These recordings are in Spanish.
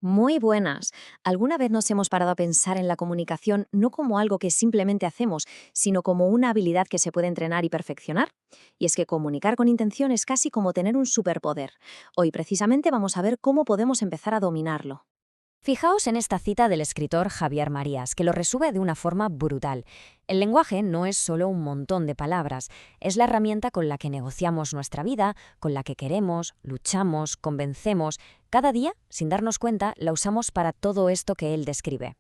Muy buenas. ¿Alguna vez nos hemos parado a pensar en la comunicación no como algo que simplemente hacemos, sino como una habilidad que se puede entrenar y perfeccionar? Y es que comunicar con intención es casi como tener un superpoder. Hoy precisamente vamos a ver cómo podemos empezar a dominarlo. Fijaos en esta cita del escritor Javier Marías, que lo resume de una forma brutal. El lenguaje no es solo un montón de palabras, es la herramienta con la que negociamos nuestra vida, con la que queremos, luchamos, convencemos. Cada día, sin darnos cuenta, la usamos para todo esto que él describe.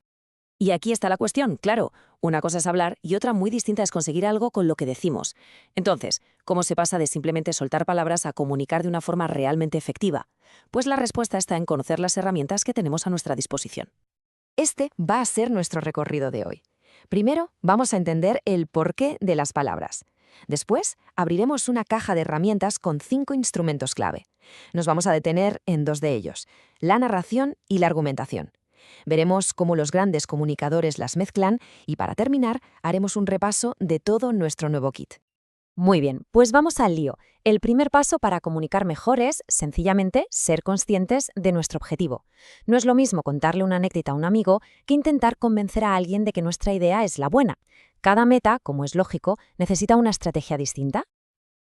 Y aquí está la cuestión, claro. Una cosa es hablar y otra muy distinta es conseguir algo con lo que decimos. Entonces, ¿cómo se pasa de simplemente soltar palabras a comunicar de una forma realmente efectiva? Pues la respuesta está en conocer las herramientas que tenemos a nuestra disposición. Este va a ser nuestro recorrido de hoy. Primero, vamos a entender el porqué de las palabras. Después, abriremos una caja de herramientas con 5 instrumentos clave. Nos vamos a detener en 2 de ellos, la narración y la argumentación. Veremos cómo los grandes comunicadores las mezclan y para terminar, haremos un repaso de todo nuestro nuevo kit. Muy bien, pues vamos al lío. El primer paso para comunicar mejor es, sencillamente, ser conscientes de nuestro objetivo. No es lo mismo contarle una anécdota a un amigo que intentar convencer a alguien de que nuestra idea es la buena. Cada meta, como es lógico, necesita una estrategia distinta.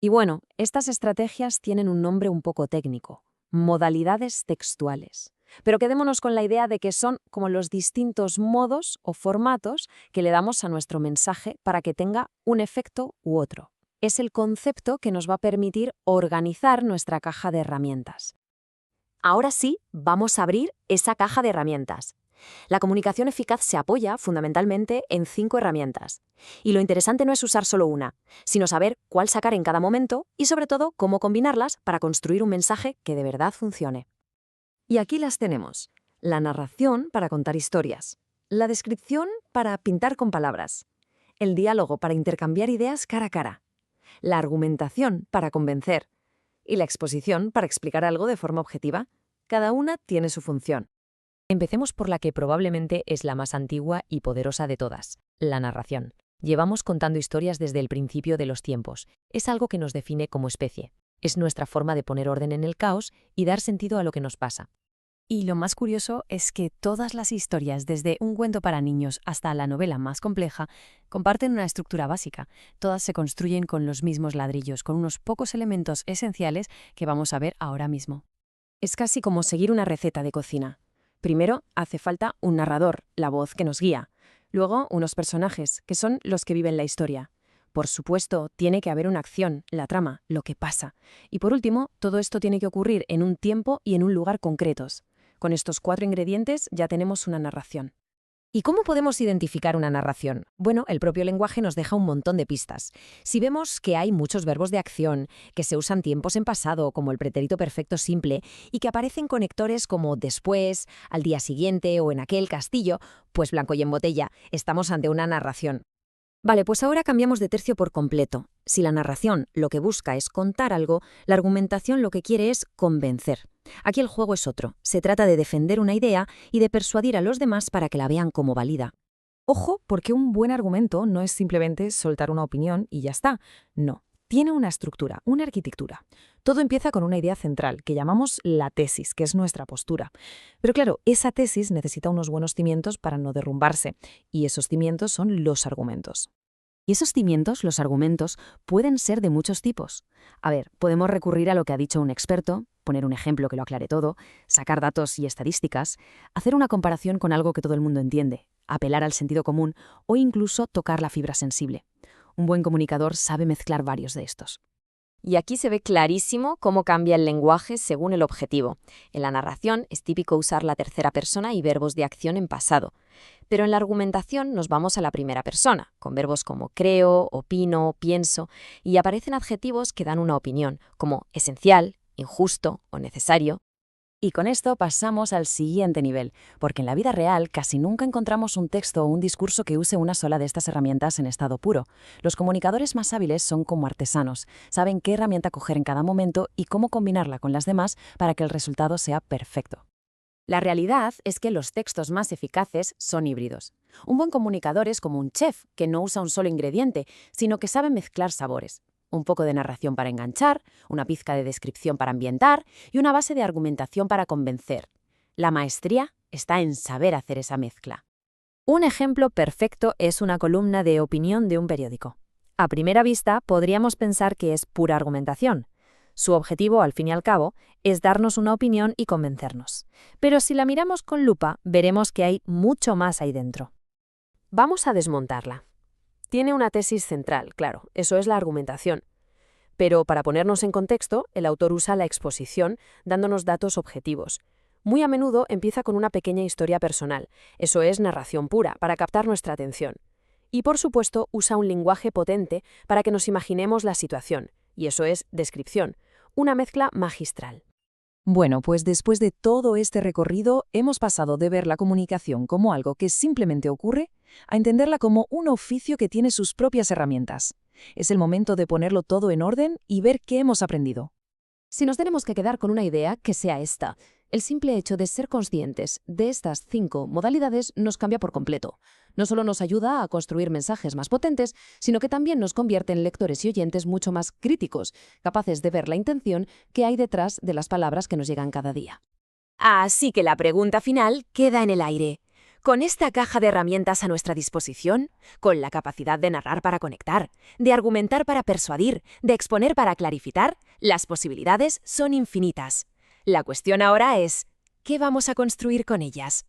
Y bueno, estas estrategias tienen un nombre un poco técnico, modalidades textuales. Pero quedémonos con la idea de que son como los distintos modos o formatos que le damos a nuestro mensaje para que tenga un efecto u otro. Es el concepto que nos va a permitir organizar nuestra caja de herramientas. Ahora sí, vamos a abrir esa caja de herramientas. La comunicación eficaz se apoya fundamentalmente en 5 herramientas. Y lo interesante no es usar solo una, sino saber cuál sacar en cada momento y sobre todo cómo combinarlas para construir un mensaje que de verdad funcione. Y aquí las tenemos. La narración para contar historias, la descripción para pintar con palabras, el diálogo para intercambiar ideas cara a cara, la argumentación para convencer y la exposición para explicar algo de forma objetiva. Cada una tiene su función. Empecemos por la que probablemente es la más antigua y poderosa de todas, la narración. Llevamos contando historias desde el principio de los tiempos. Es algo que nos define como especie. Es nuestra forma de poner orden en el caos y dar sentido a lo que nos pasa. Y lo más curioso es que todas las historias, desde un cuento para niños hasta la novela más compleja, comparten una estructura básica. Todas se construyen con los mismos ladrillos, con unos pocos elementos esenciales que vamos a ver ahora mismo. Es casi como seguir una receta de cocina. Primero, hace falta un narrador, la voz que nos guía. Luego, unos personajes, que son los que viven la historia. Por supuesto, tiene que haber una acción, la trama, lo que pasa. Y por último, todo esto tiene que ocurrir en un tiempo y en un lugar concretos. Con estos 4 ingredientes ya tenemos una narración. ¿Y cómo podemos identificar una narración? Bueno, el propio lenguaje nos deja un montón de pistas. Si vemos que hay muchos verbos de acción, que se usan tiempos en pasado, como el pretérito perfecto simple, y que aparecen conectores como después, al día siguiente o en aquel castillo, pues blanco y en botella, estamos ante una narración. Vale, pues ahora cambiamos de tercio por completo. Si la narración lo que busca es contar algo, la argumentación lo que quiere es convencer. Aquí el juego es otro. Se trata de defender una idea y de persuadir a los demás para que la vean como válida. Ojo, porque un buen argumento no es simplemente soltar una opinión y ya está. No, tiene una estructura, una arquitectura. Todo empieza con una idea central, que llamamos la tesis, que es nuestra postura. Pero claro, esa tesis necesita unos buenos cimientos para no derrumbarse, y esos cimientos son los argumentos. Y esos cimientos, los argumentos, pueden ser de muchos tipos. A ver, podemos recurrir a lo que ha dicho un experto, poner un ejemplo que lo aclare todo, sacar datos y estadísticas, hacer una comparación con algo que todo el mundo entiende, apelar al sentido común o incluso tocar la fibra sensible. Un buen comunicador sabe mezclar varios de estos. Y aquí se ve clarísimo cómo cambia el lenguaje según el objetivo. En la narración es típico usar la tercera persona y verbos de acción en pasado. Pero en la argumentación nos vamos a la primera persona, con verbos como creo, opino, pienso, y aparecen adjetivos que dan una opinión, como esencial, injusto o necesario. Y con esto pasamos al siguiente nivel, porque en la vida real casi nunca encontramos un texto o un discurso que use una sola de estas herramientas en estado puro. Los comunicadores más hábiles son como artesanos, saben qué herramienta coger en cada momento y cómo combinarla con las demás para que el resultado sea perfecto. La realidad es que los textos más eficaces son híbridos. Un buen comunicador es como un chef, que no usa un solo ingrediente, sino que sabe mezclar sabores. Un poco de narración para enganchar, una pizca de descripción para ambientar y una base de argumentación para convencer. La maestría está en saber hacer esa mezcla. Un ejemplo perfecto es una columna de opinión de un periódico. A primera vista, podríamos pensar que es pura argumentación. Su objetivo, al fin y al cabo, es darnos una opinión y convencernos. Pero si la miramos con lupa, veremos que hay mucho más ahí dentro. Vamos a desmontarla. Tiene una tesis central, claro, eso es la argumentación. Pero para ponernos en contexto, el autor usa la exposición, dándonos datos objetivos. Muy a menudo empieza con una pequeña historia personal, eso es narración pura, para captar nuestra atención. Y por supuesto usa un lenguaje potente para que nos imaginemos la situación, y eso es descripción, una mezcla magistral. Bueno, pues después de todo este recorrido, hemos pasado de ver la comunicación como algo que simplemente ocurre a entenderla como un oficio que tiene sus propias herramientas. Es el momento de ponerlo todo en orden y ver qué hemos aprendido. Si nos tenemos que quedar con una idea, que sea esta. El simple hecho de ser conscientes de estas 5 modalidades nos cambia por completo. No solo nos ayuda a construir mensajes más potentes, sino que también nos convierte en lectores y oyentes mucho más críticos, capaces de ver la intención que hay detrás de las palabras que nos llegan cada día. Así que la pregunta final queda en el aire. Con esta caja de herramientas a nuestra disposición, con la capacidad de narrar para conectar, de argumentar para persuadir, de exponer para clarificar, las posibilidades son infinitas. La cuestión ahora es, ¿qué vamos a construir con ellas?